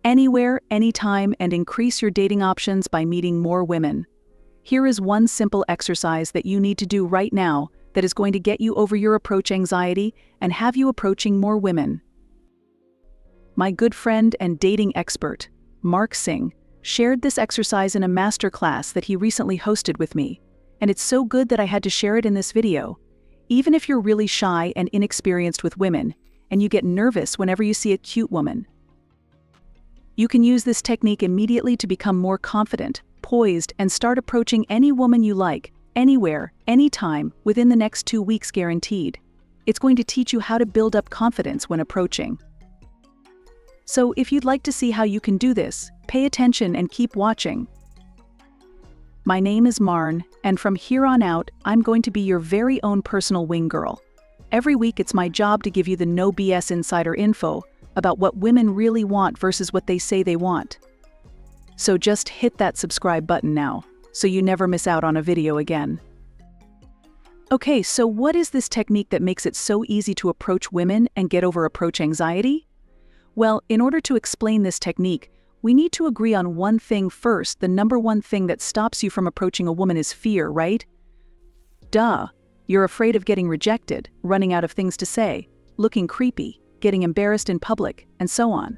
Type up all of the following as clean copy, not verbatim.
anywhere, anytime, and increase your dating options by meeting more women. Here is one simple exercise that you need to do right now that is going to get you over your approach anxiety and have you approaching more women. My good friend and dating expert, Mark Singh, shared this exercise in a masterclass that he recently hosted with me, and it's so good that I had to share it in this video. Even if you're really shy and inexperienced with women, and you get nervous whenever you see a cute woman, you can use this technique immediately to become more confident, poised, and start approaching any woman you like, anywhere, anytime, within the next 2 weeks guaranteed. It's going to teach you how to build up confidence when approaching. So if you'd like to see how you can do this, pay attention and keep watching. My name is Marn, and from here on out, I'm going to be your very own personal wing girl. Every week it's my job to give you the no BS insider info about what women really want versus what they say they want. So just hit that subscribe button now, so you never miss out on a video again. Okay, so what is this technique that makes it so easy to approach women and get over approach anxiety? Well, in order to explain this technique, we need to agree on one thing first. The number one thing that stops you from approaching a woman is fear, right? Duh. You're afraid of getting rejected, running out of things to say, looking creepy, getting embarrassed in public, and so on.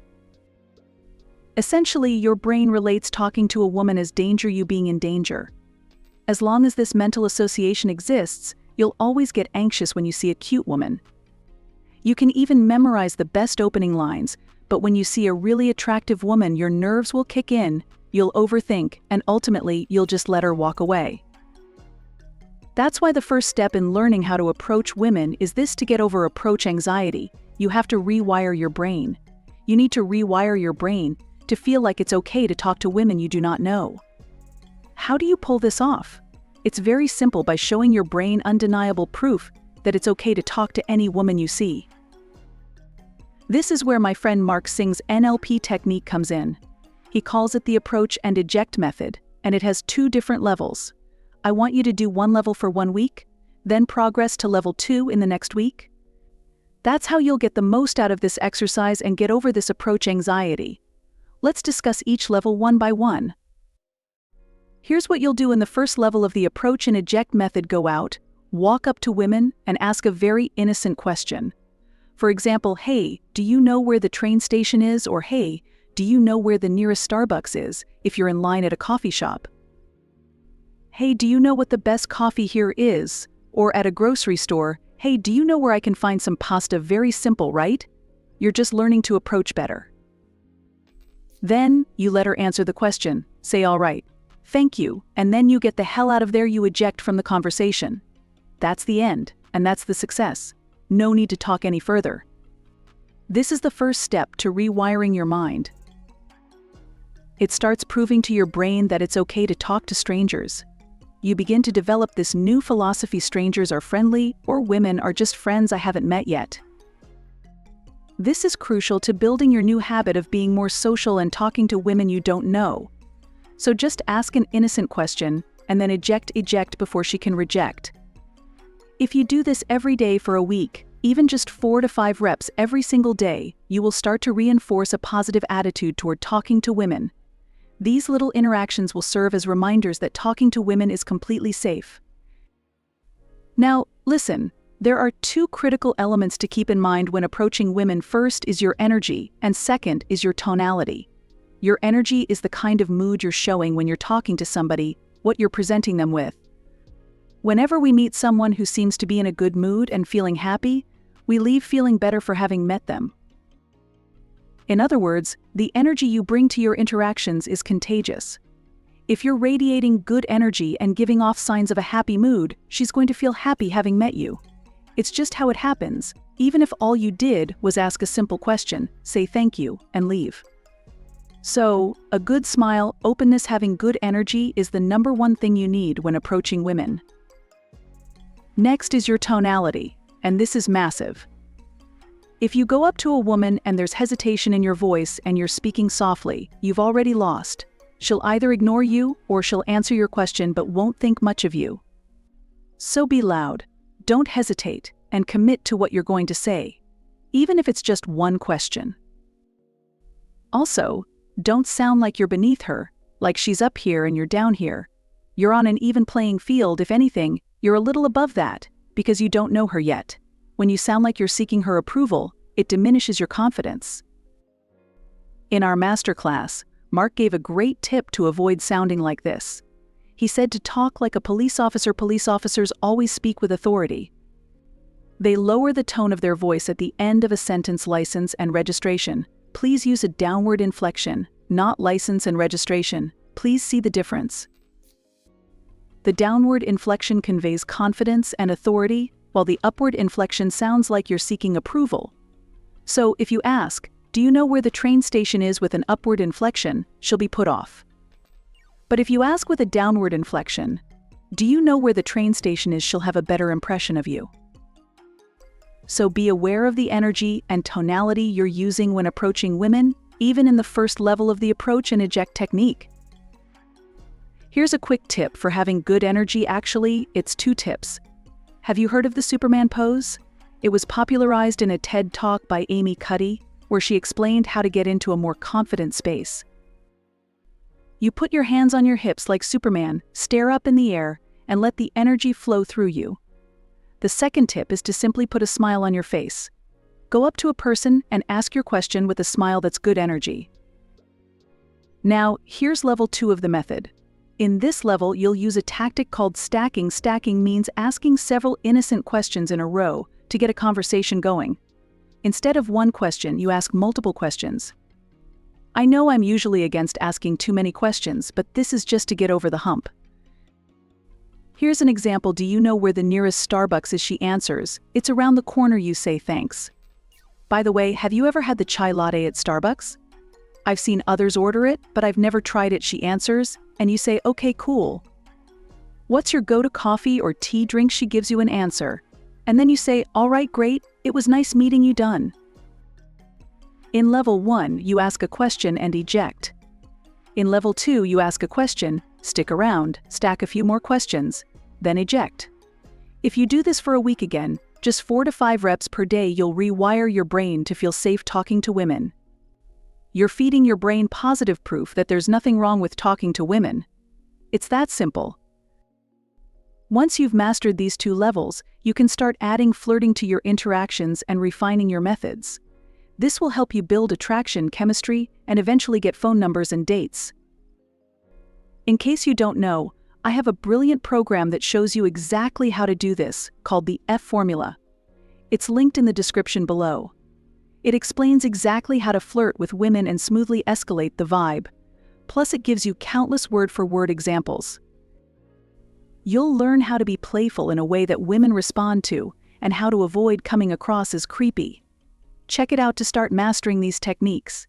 Essentially, your brain relates talking to a woman as danger, you being in danger. As long as this mental association exists, you'll always get anxious when you see a cute woman. You can even memorize the best opening lines, but when you see a really attractive woman, your nerves will kick in, you'll overthink, and ultimately, you'll just let her walk away. That's why the first step in learning how to approach women is this: to get over approach anxiety, you have to rewire your brain. You need to rewire your brain to feel like it's okay to talk to women you do not know. How do you pull this off? It's very simple, by showing your brain undeniable proof that it's okay to talk to any woman you see. This is where my friend Mark Singh's NLP technique comes in. He calls it the approach and eject method, and it has 2 different levels. I want you to do one level for 1 week, then progress to level 2 in the next week. That's how you'll get the most out of this exercise and get over this approach anxiety. Let's discuss each level one by one. Here's what you'll do in the first level of the approach and eject method. Go out, walk up to women, and ask a very innocent question. For example, hey, do you know where the train station is? Or hey, do you know where the nearest Starbucks is if you're in line at a coffee shop? Hey, do you know what the best coffee here is? Or at a grocery store, hey, do you know where I can find some pasta? Very simple, right? You're just learning to approach better. Then, you let her answer the question, say all right, thank you, and then you get the hell out of there. You eject from the conversation. That's the end, and that's the success. No need to talk any further. This is the first step to rewiring your mind. It starts proving to your brain that it's okay to talk to strangers. You begin to develop this new philosophy: strangers are friendly, or women are just friends I haven't met yet. This is crucial to building your new habit of being more social and talking to women you don't know. So just ask an innocent question, and then eject before she can reject. If you do this every day for a week, even just 4 to 5 reps every single day, you will start to reinforce a positive attitude toward talking to women. These little interactions will serve as reminders that talking to women is completely safe. Now, listen, there are 2 critical elements to keep in mind when approaching women. First is your energy, and second is your tonality. Your energy is the kind of mood you're showing when you're talking to somebody, what you're presenting them with. Whenever we meet someone who seems to be in a good mood and feeling happy, we leave feeling better for having met them. In other words, the energy you bring to your interactions is contagious. If you're radiating good energy and giving off signs of a happy mood, she's going to feel happy having met you. It's just how it happens, even if all you did was ask a simple question, say thank you, and leave. So, a good smile, openness, having good energy is the number one thing you need when approaching women. Next is your tonality, and this is massive. If you go up to a woman and there's hesitation in your voice and you're speaking softly, you've already lost. She'll either ignore you or she'll answer your question but won't think much of you. So be loud, don't hesitate, and commit to what you're going to say, even if it's just one question. Also, Don't sound like you're beneath her, like she's up here and you're down here. You're on an even playing field. If anything, you're a little above that, because you don't know her yet. When you sound like you're seeking her approval, it diminishes your confidence. In our masterclass, Mark gave a great tip to avoid sounding like this. He said to talk like a police officer. Police officers always speak with authority. They lower the tone of their voice at the end of a sentence. License and registration. Please use a downward inflection, not license and registration. Please see the difference. The downward inflection conveys confidence and authority, while the upward inflection sounds like you're seeking approval. So if you ask, "Do you know where the train station is?" with an upward inflection, she'll be put off. But if you ask with a downward inflection, "Do you know where the train station is?" she'll have a better impression of you. So be aware of the energy and tonality you're using when approaching women, even in the first level of the approach and eject technique. Here's a quick tip for having good energy. Actually, it's 2 tips. Have you heard of the Superman pose? It was popularized in a TED Talk by Amy Cuddy, where she explained how to get into a more confident space. You put your hands on your hips like Superman, stare up in the air, and let the energy flow through you. The second tip is to simply put a smile on your face. Go up to a person and ask your question with a smile that's good energy. Now, here's level 2 of the method. In this level, you'll use a tactic called stacking. Stacking means asking several innocent questions in a row to get a conversation going. Instead of one question, you ask multiple questions. I know I'm usually against asking too many questions, but this is just to get over the hump. Here's an example. Do you know where the nearest Starbucks is? She answers, "It's around the corner." You say, "Thanks. By the way, have you ever had the chai latte at Starbucks?" "I've seen others order it, but I've never tried it." She answers, and you say, "Okay, cool. What's your go-to coffee or tea drink?" She gives you an answer. And then you say, "All right, great. It was nice meeting you. Done." In level 1, you ask a question and eject. In level 2, you ask a question, stick around, stack a few more questions, then eject. If you do this for a week again, just 4 to 5 reps per day, you'll rewire your brain to feel safe talking to women. You're feeding your brain positive proof that there's nothing wrong with talking to women. It's that simple. Once you've mastered these 2 levels, you can start adding flirting to your interactions and refining your methods. This will help you build attraction, chemistry, and eventually get phone numbers and dates. In case you don't know, I have a brilliant program that shows you exactly how to do this, called the F Formula. It's linked in the description below. It explains exactly how to flirt with women and smoothly escalate the vibe. Plus, it gives you countless word-for-word examples. You'll learn how to be playful in a way that women respond to, and how to avoid coming across as creepy. Check it out to start mastering these techniques.